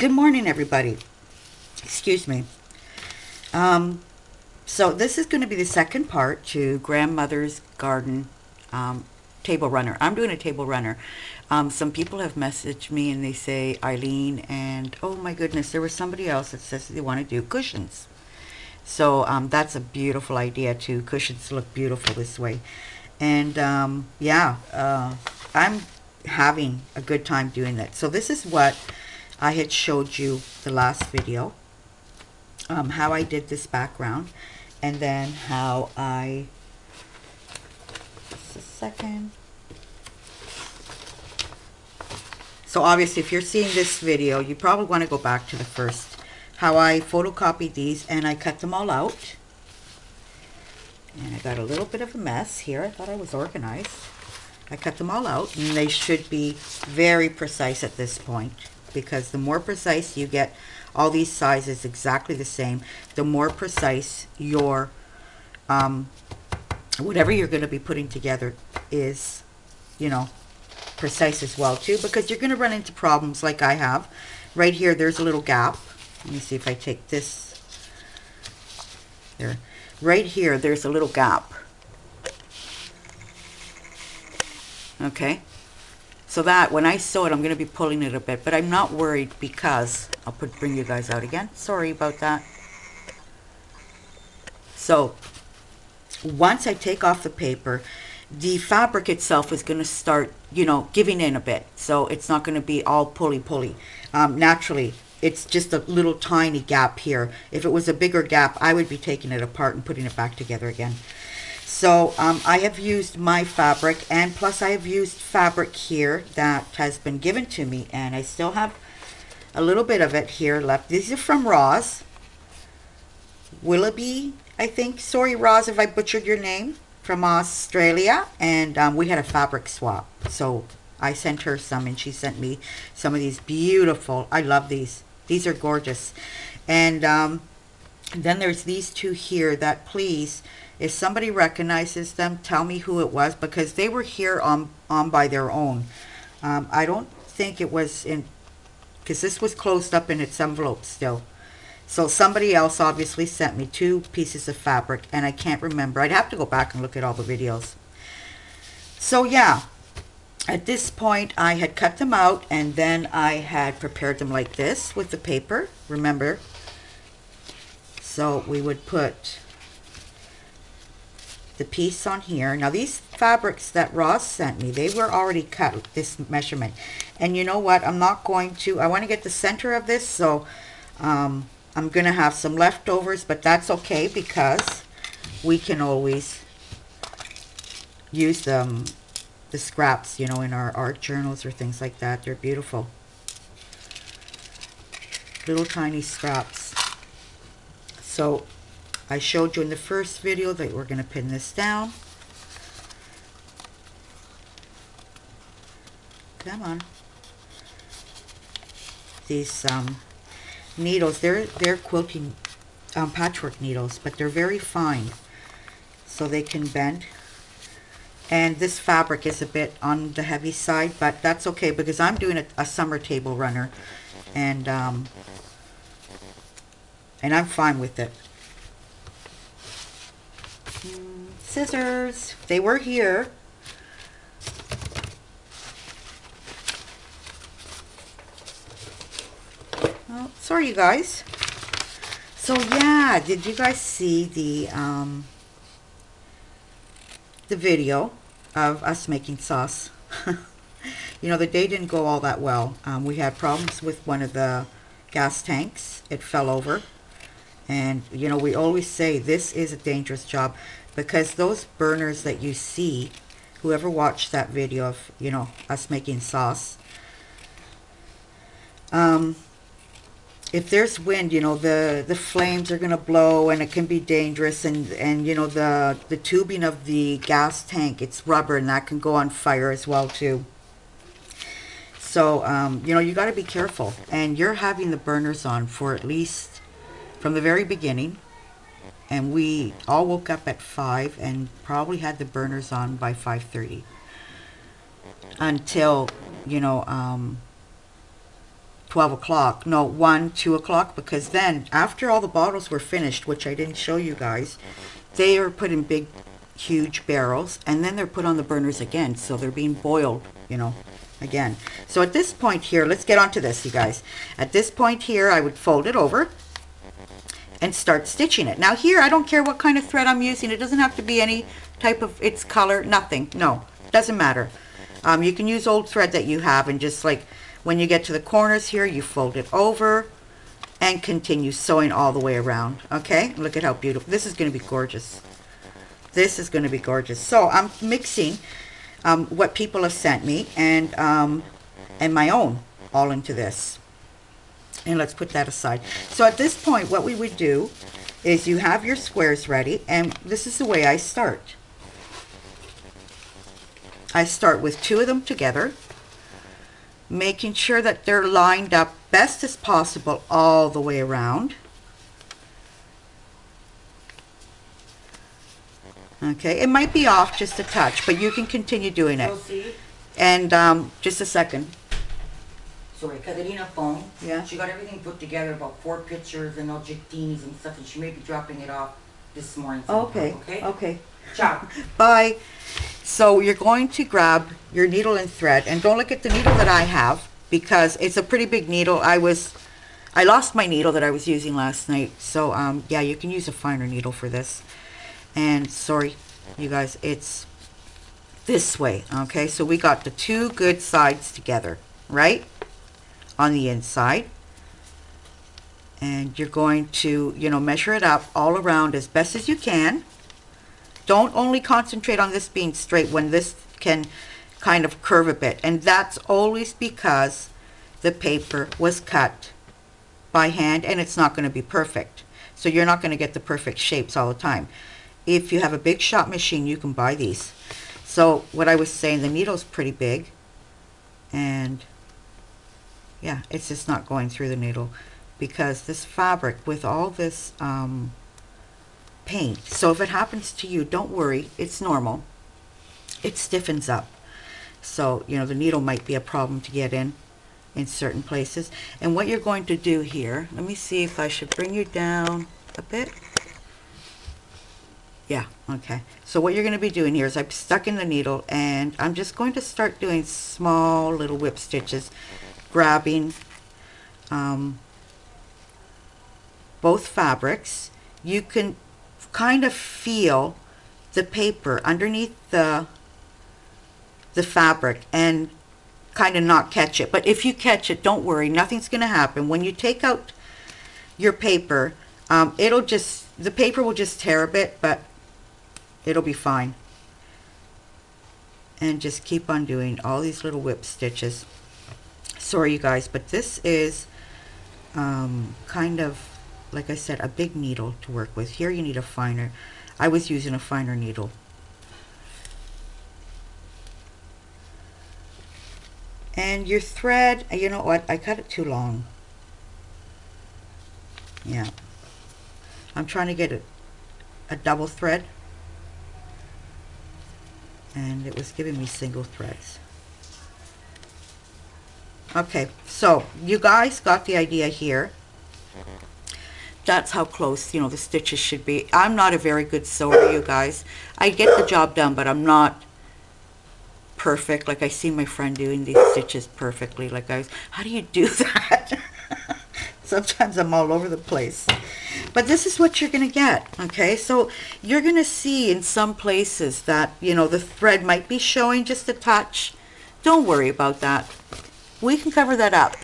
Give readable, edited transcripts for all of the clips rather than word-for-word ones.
Good morning, everybody. Excuse me. So this is going to be the second part to Grandmother's Garden table runner. I'm doing a table runner. Some people have messaged me and they say Eileen, and oh my goodness, there was somebody else that says they want to do cushions. So that's a beautiful idea too. Cushions look beautiful this way. And I'm having a good time doing that. So this is what I had showed you the last video, how I did this background, and then how I, just a second. So obviously if you're seeing this video, you probably want to go back to the first, how I photocopied these and I cut them all out. And I got a little bit of a mess here. I thought I was organized. I cut them all out, and they should be very precise at this point, because the more precise you get all these sizes exactly the same, the more precise your whatever you're going to be putting together is, you know, precise as well too, because you're going to run into problems like I have. Right here there's a little gap. Let me see if I take this there. Right here there's a little gap. Okay, so that when I sew it, I'm going to be pulling it a bit, but I'm not worried because I'll bring you guys out again. Sorry about that. So once I take off the paper, the fabric itself is going to start, you know, giving in a bit. So it's not going to be all pulley. Naturally, it's just a little tiny gap here. If it was a bigger gap, I would be taking it apart and putting it back together again. So I have used my fabric, and plus I have used fabric here that has been given to me, and I still have a little bit of it here left. These are from Roz Willoughby, I think. Sorry, Roz, if I butchered your name, from Australia. And we had a fabric swap. So I sent her some, and she sent me some of these beautiful. I love these. These are gorgeous. And then there's these two here that, please, if somebody recognizes them, tell me who it was, because they were here on by their own. I don't think it was in, because this was closed up in its envelope still. So somebody else obviously sent me two pieces of fabric, and I can't remember. I'd have to go back and look at all the videos. So yeah, at this point I had cut them out, and then I had prepared them like this with the paper, remember. So we would put the piece on here. Now these fabrics that Ross sent me, they were already cut this measurement. And you know what, I'm not going to, I want to get the center of this, so I'm going to have some leftovers, but that's okay, because we can always use the scraps, you know, in our art journals or things like that. They're beautiful. Little tiny scraps. So I showed you in the first video that we're going to pin this down. Come on. These needles, they're quilting patchwork needles, but they're very fine, so they can bend. And this fabric is a bit on the heavy side, but that's okay, because I'm doing a summer table runner, and I'm fine with it. Scissors, they were here. Oh, sorry you guys. So yeah, did you guys see the video of us making sauce? You know, the day didn't go all that well. We had problems with one of the gas tanks. It fell over. And you know, we always say this is a dangerous job, because those burners that you see, whoever watched that video of, you know, us making sauce, if there's wind, you know, the flames are going to blow, and it can be dangerous. And you know, the tubing of the gas tank, it's rubber, and that can go on fire as well too. So you know, you got to be careful. And you're having the burners on for at least from the very beginning, and we all woke up at 5 and probably had the burners on by 5:30 until, you know, 12 o'clock, no, 1, 2 o'clock, because then after all the bottles were finished, which I didn't show you guys, they are put in big, huge barrels, and then they're put on the burners again, so they're being boiled, you know, again. So at this point here, let's get on to this, you guys. At this point here, I would fold it over and start stitching it. Now here, I don't care what kind of thread I'm using. It doesn't have to be any type of, its color, nothing. No, doesn't matter. You can use old thread that you have, and just like when you get to the corners here, you fold it over and continue sewing all the way around. Okay, look at how beautiful. This is going to be gorgeous. This is going to be gorgeous. So I'm mixing what people have sent me and my own all into this. And let's put that aside. So at this point, what we would do is you have your squares ready, and this is the way I start. I start with 2 of them together, making sure that they're lined up best as possible all the way around. Okay, it might be off just a touch, but you can continue doing it. And just a second. Sorry, Caterina phone. Yeah. She got everything put together, about 4 pictures and objectinis and stuff, and she may be dropping it off this morning. Okay. Okay. Okay. Ciao. Bye. So you're going to grab your needle and thread, and don't look at the needle that I have because it's a pretty big needle. I lost my needle that I was using last night. So yeah, you can use a finer needle for this. And sorry, you guys, it's this way. Okay, so we got the 2 good sides together, right? On the inside. And you're going to, you know, measure it up all around as best as you can. Don't only concentrate on this being straight when this can kind of curve a bit. And that's always because the paper was cut by hand and it's not going to be perfect. So you're not going to get the perfect shapes all the time. If you have a big shop machine, you can buy these. So what I was saying, the needle's pretty big. And yeah, it's just not going through the needle because this fabric with all this paint. So if it happens to you, don't worry, it's normal. It stiffens up. So, you know, the needle might be a problem to get in certain places. And what you're going to do here, let me see if I should bring you down a bit. Yeah, okay. So what you're going to be doing here is I'm stuck in the needle, and I'm just going to start doing small little whip stitches, grabbing both fabrics. You can kind of feel the paper underneath the fabric and kind of not catch it. But if you catch it, don't worry, nothing's going to happen. When you take out your paper, the paper will just tear a bit, but it'll be fine. And just keep on doing all these little whip stitches. Sorry you guys, but this is kind of, like I said, a big needle to work with. Here you need a finer. I was using a finer needle. And your thread, you know what, I cut it too long. Yeah. I'm trying to get a double thread. And it was giving me single threads. Okay, so you guys got the idea here. That's how close, you know, the stitches should be. I'm not a very good sewer, you guys. I get the job done, but I'm not perfect. Like I see my friend doing these stitches perfectly. Like how do you do that? Sometimes I'm all over the place. But this is what you're going to get, okay? So you're going to see in some places that, you know, the thread might be showing just a touch. Don't worry about that. We can cover that up.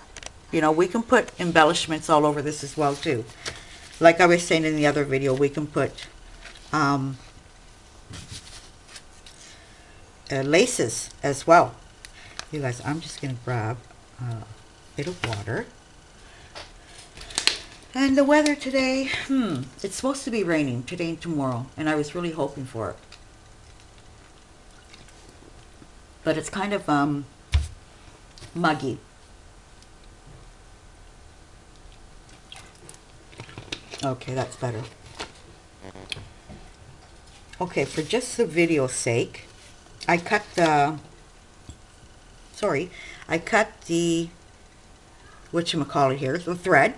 You know, we can put embellishments all over this as well, too. Like I was saying in the other video, we can put laces as well. You guys, I'm just going to grab a bit of water. And the weather today, it's supposed to be raining today and tomorrow, and I was really hoping for it. But it's kind of muggy. Okay, that's better. Okay, for just the video's sake, I cut the whatchamacallit here, the thread.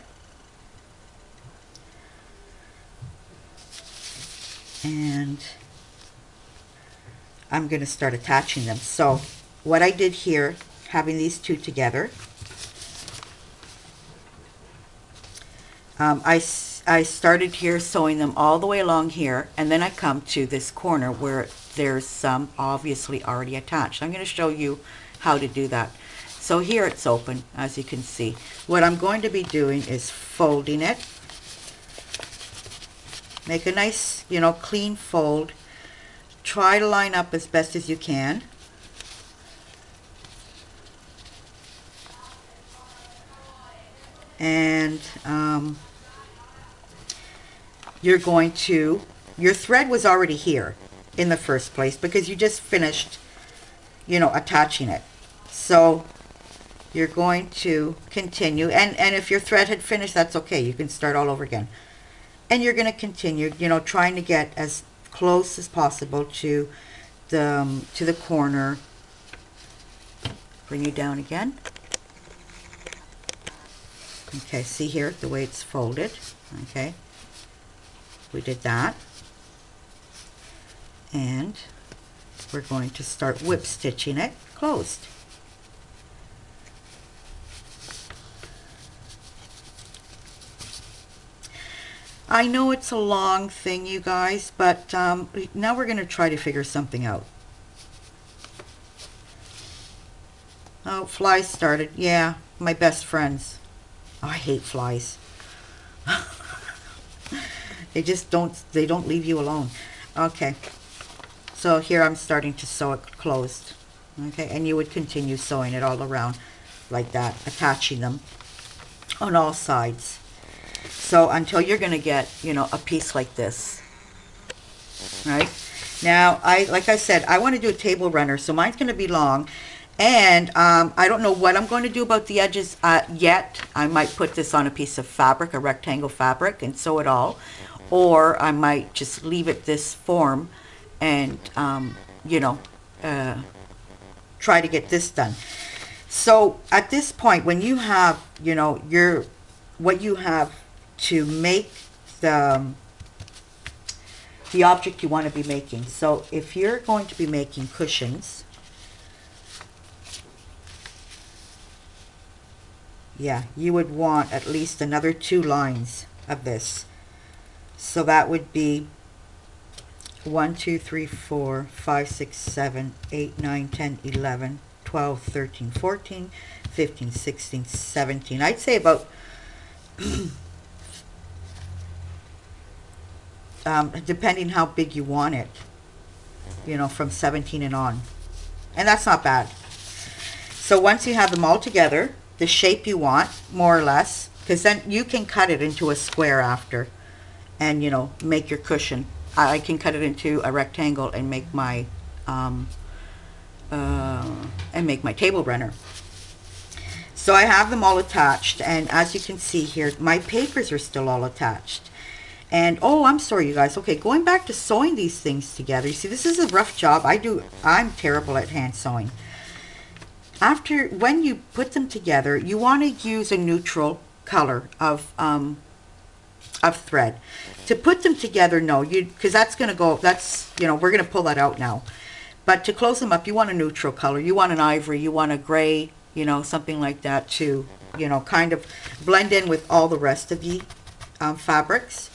And I'm going to start attaching them. So what I did here, having these two together, I started here sewing them all the way along here, and then I come to this corner where there's some obviously already attached. I'm going to show you how to do that. So here it's open, as you can see. What I'm going to be doing is folding it. Make a nice, you know, clean fold. Try to line up as best as you can. And you're going to, your thread was already here in the first place because you just finished, you know, attaching it. So you're going to continue, and if your thread had finished, that's okay. You can start all over again. And you're going to continue, you know, trying to get as close as possible to the corner. Bring you down again. Okay, see here the way it's folded. Okay, we did that, and we're going to start whip stitching it closed. I know it's a long thing, you guys, but now we're going to try to figure something out. Oh, flies started. Yeah, my best friends. Oh, I hate flies. They just don't leave you alone. Okay, so here I'm starting to sew it closed. Okay, and you would continue sewing it all around like that, attaching them on all sides. So until you're going to get, you know, a piece like this. Right? Now, like I said, I want to do a table runner, so mine's going to be long. And I don't know what I'm going to do about the edges yet. I might put this on a piece of fabric, a rectangle fabric, and sew it all. Or I might just leave it this form and, you know, try to get this done. So at this point, when you have, you know, what you have to make the object you want to be making. So if you're going to be making cushions, yeah, you would want at least another 2 lines of this. So that would be 1, 2, 3, 4, 5, 6, 7, 8, 9, 10, 11, 12, 13, 14, 15, 16, 17. I'd say about depending how big you want it, you know, from 17 and on. And that's not bad. So once you have them all together, the shape you want, more or less, because then you can cut it into a square after and, you know, make your cushion. I can cut it into a rectangle and make my table runner. So I have them all attached, and as you can see here, my papers are still all attached. And oh, I'm sorry, you guys. Okay, going back to sewing these things together. You see, this is a rough job. I'm terrible at hand sewing. When you put them together, you want to use a neutral color of thread. To put them together, no, because that's going to go, you know, we're going to pull that out now. But to close them up, you want a neutral color. You want an ivory, you want a gray, you know, something like that to, you know, kind of blend in with all the rest of the fabrics.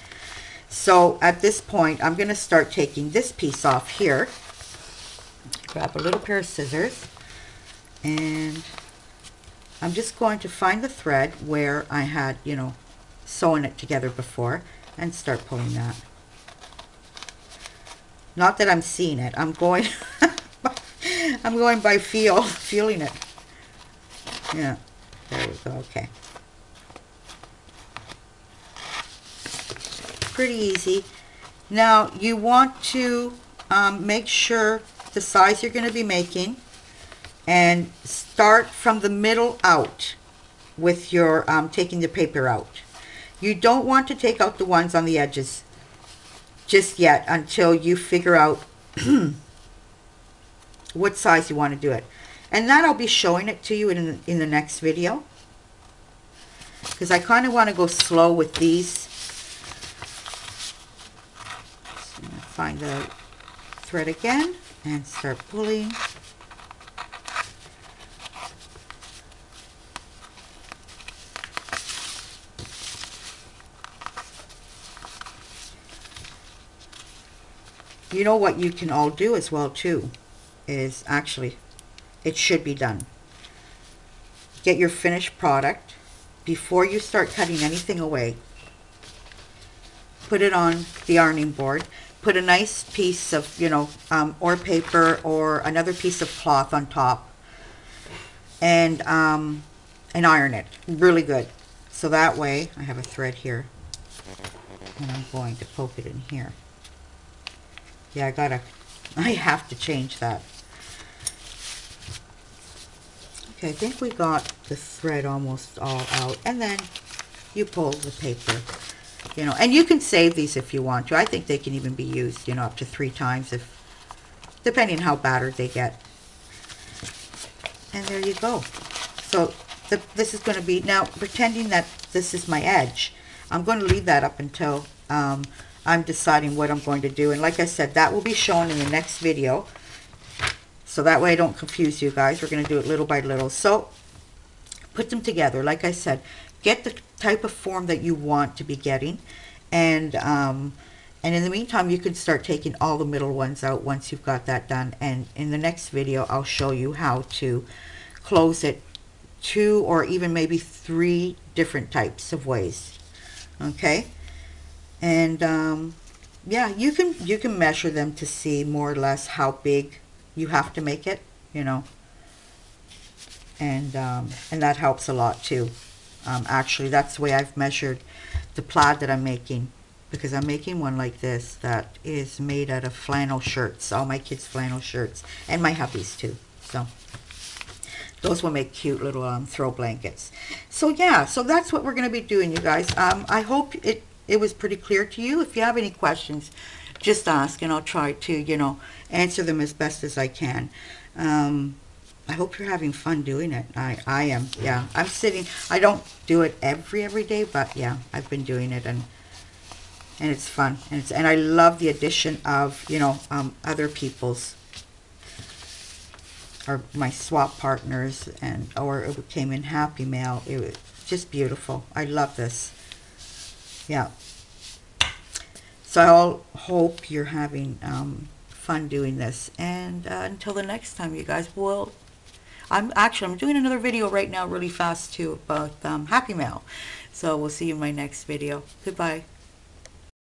So at this point, I'm going to start taking this piece off here. Grab a little pair of scissors, and I'm just going to find the thread where I had, you know, sewn it together before, and start pulling that. Not that I'm seeing it. I'm going I'm going by feeling it. Yeah. There we go. Okay. Pretty easy. Now you want to make sure the size you're going to be making, and start from the middle out with your taking the paper out. You don't want to take out the ones on the edges just yet until you figure out what size you want to do it. And that I'll be showing it to you in the next video. because I kind of want to go slow with these. So I'm going to find the thread again and start pulling. You know what you can all do as well too is actually, it should be done. Get your finished product before you start cutting anything away. Put it on the ironing board. Put a nice piece of, you know, or paper or another piece of cloth on top, and iron it really good. So that way, I have a thread here, and I'm going to poke it in here. Yeah, I have to change that. Okay, I think we got the thread almost all out, and then you pull the paper, you know, and you can save these if you want to. I think they can even be used, you know, up to 3 times, if depending how battered they get. And there you go. So this is going to be, now pretending that this is my edge, I'm going to leave that up until I'm deciding what I'm going to do. And like I said, that will be shown in the next video. So that way I don't confuse you guys. We're going to do it little by little. So put them together. Like I said, get the type of form that you want to be getting. And in the meantime, you can start taking all the middle ones out once you've got that done. And in the next video, I'll show you how to close it 2 or even maybe 3 different types of ways. Okay? And yeah, you can measure them to see more or less how big you have to make it, you know, and that helps a lot too. Actually, that's the way I've measured the plaid that I'm making, because I'm making one like this that is made out of flannel shirts, all my kids' flannel shirts, and my hubby's too. So those will make cute little throw blankets. So yeah, so that's what we're going to be doing, you guys. I hope it was pretty clear to you. If you have any questions, just ask, and I'll try to, you know, answer them as best as I can. I hope you're having fun doing it. I am. Yeah, I'm sitting. I don't do it every day, but yeah, I've been doing it, and it's fun, and I love the addition of, you know, other people's, or my swap partners, and or it came in Happy Mail. It was just beautiful. I love this. Yeah. So I hope you're having fun doing this. And until the next time, you guys, well, I'm doing another video right now really fast too about Happy Mail. So we'll see you in my next video. Goodbye.